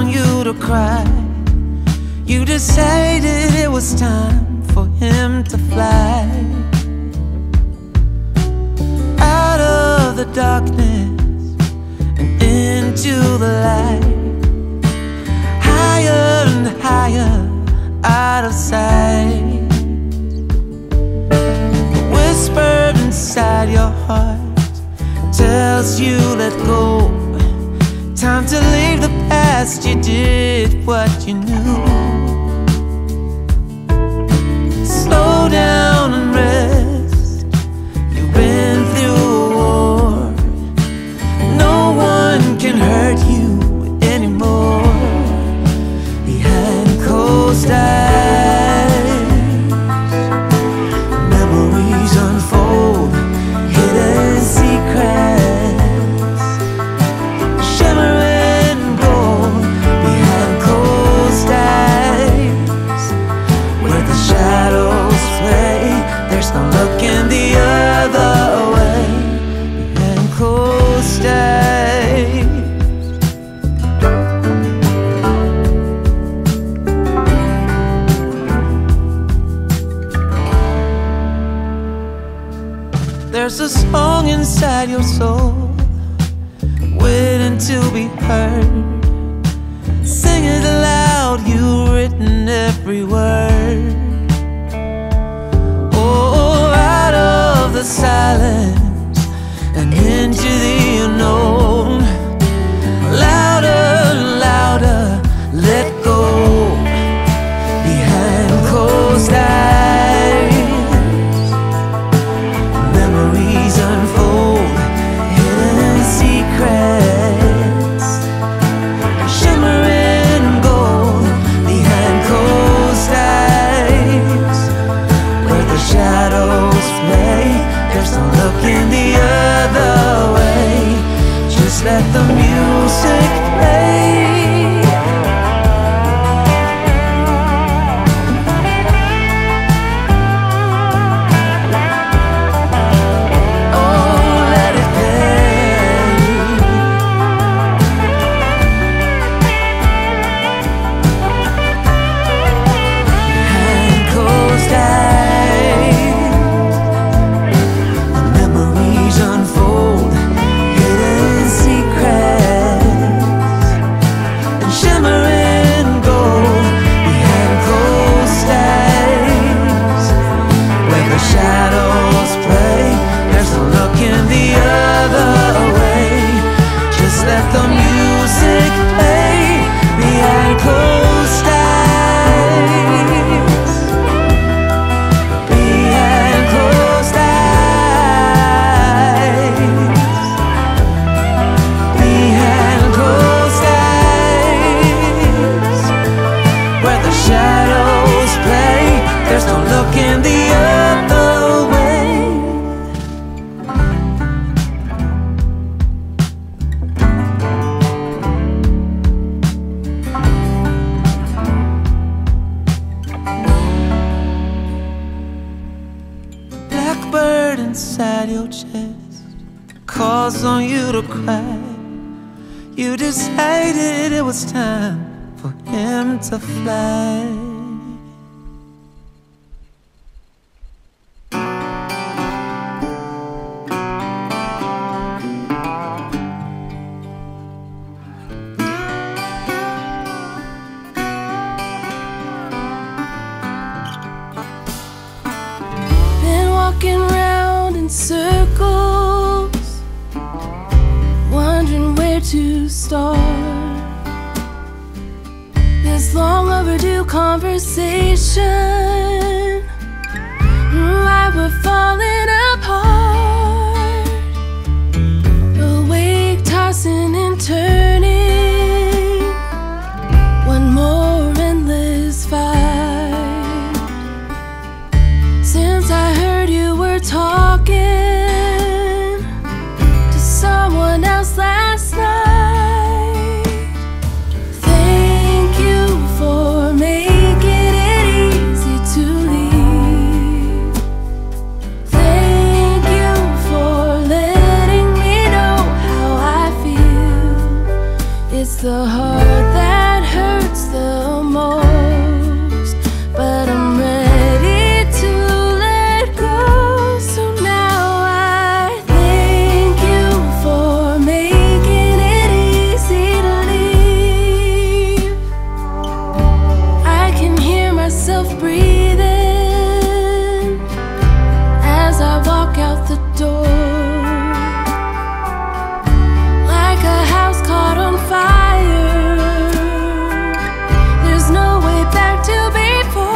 on you to cry. You decided it was time for him to fly out of the darkness and into the light, higher and higher, out of sight. Whispered inside your heart tells you let go. Time to leave the past, you did what you knew. Slow down and rest, you've been through a war. No one can hurt you anymore. Behind closed eyes, memories unfold, hidden secrets, shimmering gold. Behind closed eyes, where the shadows play, there's no looking the other way. Behind closed eyes. There's a song inside your soul, waiting to be heard. Sing it aloud, you've written every word. Oh, out of the silence and into the unknown. Louder, louder, let go. Behind closed eyes, memories unfold, hidden secrets, shimmering gold. Behind closed eyes, where the shadows play, there's no looking the other way. Just let the music play. Inside your chest calls on you to cry. You decided it was time for him to fly. Been walking round in circles, wondering where to start this long overdue conversation. Why we're falling apart, awake, tossing and turning, one more endless fight. Since I heard you were talking to someone else last night, thank you for making it easy to leave. Thank you hurts the most, but I'm ready to let go. So now I thank you for making it easy to leave. I can hear myself breathing as I walk out the door. Like a house caught on fire, there's no way back to before.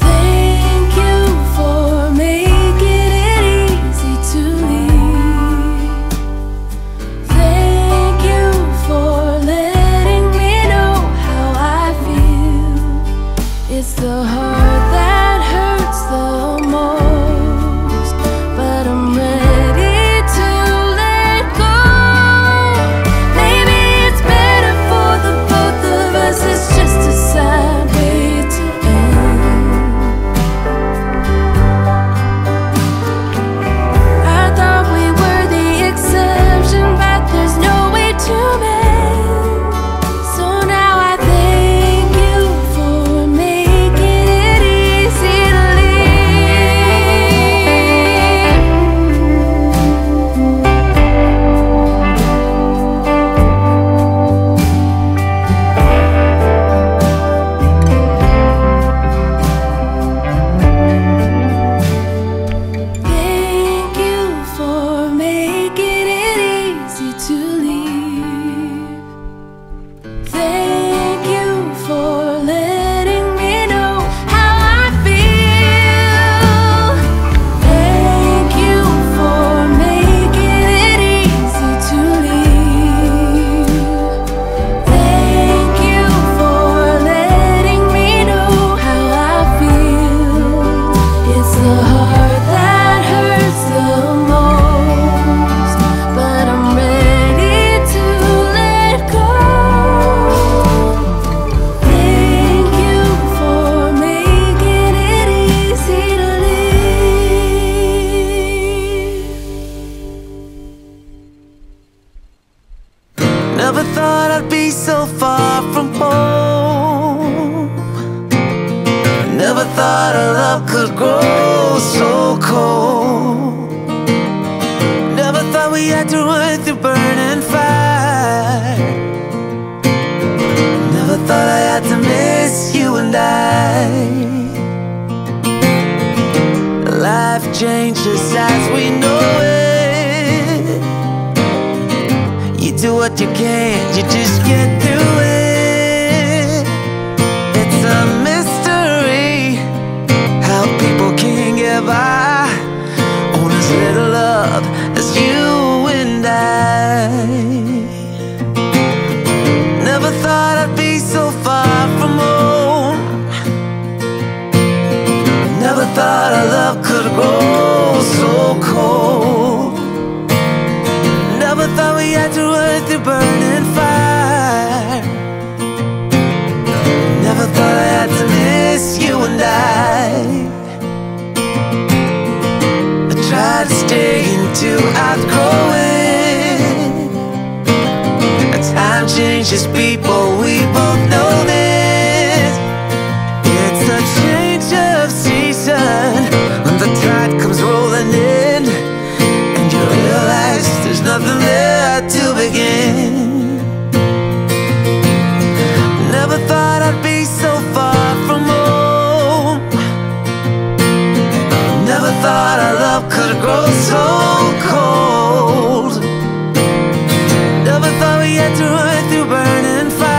Thank you for making it easy to leave. Thank you for letting me know how I feel. It's the heart that hurts the most, but I'm ready to let go. Maybe it's better for the both of us. It's just a sad way to end. I thought we were the exception, but there's no way to mend. So now I thank you for making it easy to Thank you for making it easy to leave. Thank you for letting me know how I feel. Thank you for making it easy to leave. Thank you for letting me know how I feel. It's the heart that hurts the most, but I'm ready to let go. Thank you for making it easy to leave. Never thought I'd be so far from home. Never thought our love could grow so cold. Never thought we had to run through burning fire. Never thought I had to miss you and I. Life changes as we know it. You do what you can, you just get through it. It's a mystery how people can get by on as little love as you and I. Never thought I'd be so far from home. Never thought our love could grow so cold. Never thought we had to run through burning fire. Never thought I had to miss you and I. I tried to stay into outgrowing. Time changes people, we both know this. It's a change of season when the tide comes rolling in, and you realize there's nothing there to begin. Never thought I'd be so far from home. Never thought our love could grow so cold. Never thought we had to run through burning fire.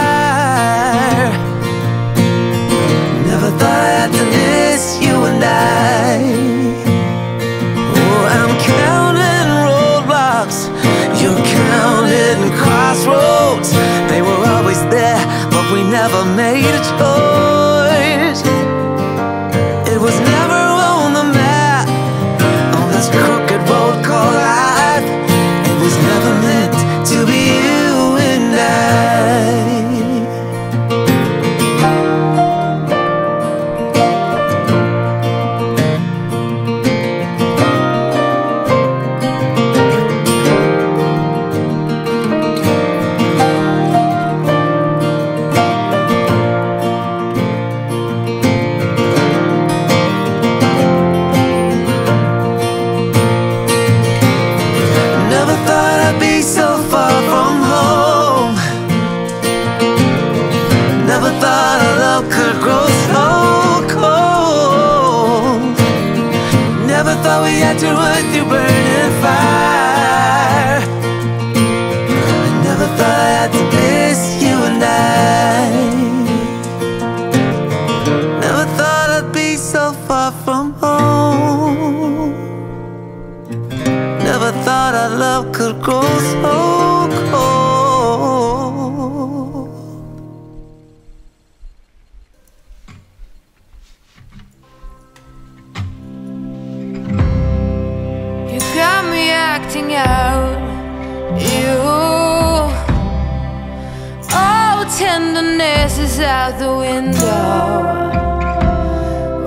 tenderness is out the window.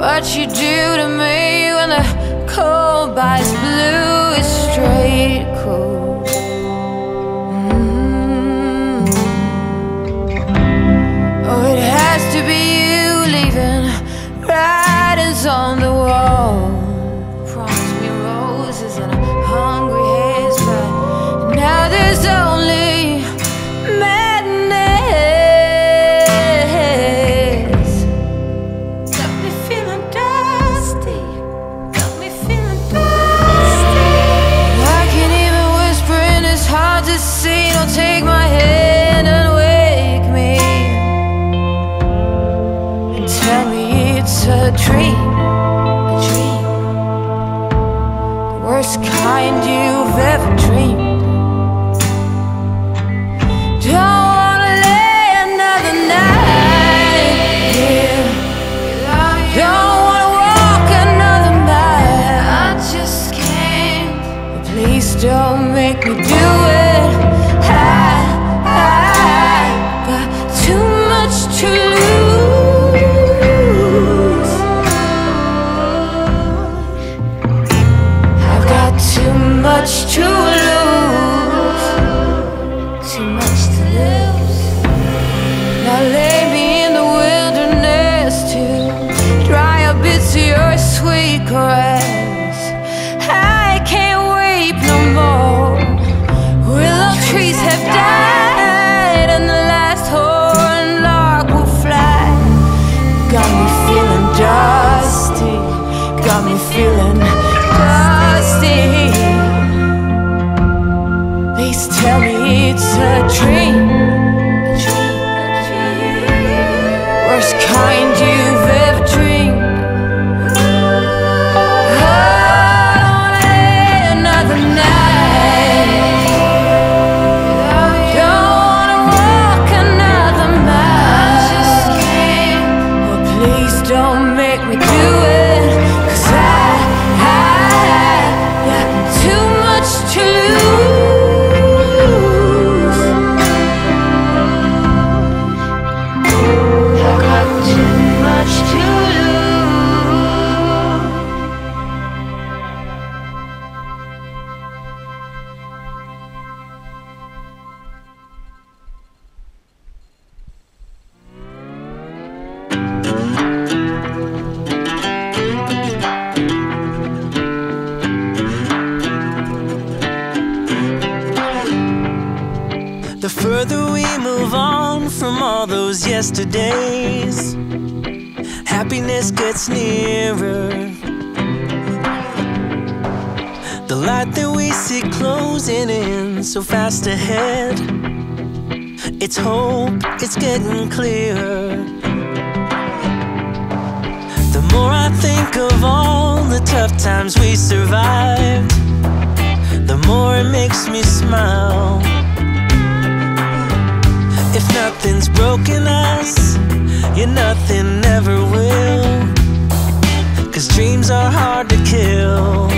What you do to me when the cold bites blue is straight cool. Oh, it has to be you leaving writings on the wall. Promise me roses and a hungry haze, but now there's only madness. Got me feeling dusty, got me feeling dusty. I can't even whisper and it's hard to see. Don't take my hand and wake me and tell me it's a dream, a dream, the worst kind you've ever dreamed. Don't wanna lay another night here. Don't wanna walk another mile. I just can't. Please don't make me do it. I got too much to lose. I've got too much to lose. Too much to lose. Now lay me in the wilderness to dry up bits of your sweet caress. I can't weep no more. Willow trees have died and the last horn lark will fly. Got me feeling dusty, got me feeling dusty. Please tell me it's a dream, a dream, worst kind you've ever dreamed. Oh, I don't wanna lay another night. Don't wanna walk another mile. I just can't. Oh, please don't make me do it, 'cause I got too much to lose. I got too much to lose. The further we move on from all those yesterdays, happiness gets nearer. The light that we see closing in so fast ahead, it's hope, it's getting clearer. The more I think of all the tough times we survived, the more it makes me smile. If nothing's broken us, yeah, nothing ever will, 'cause dreams are hard to kill.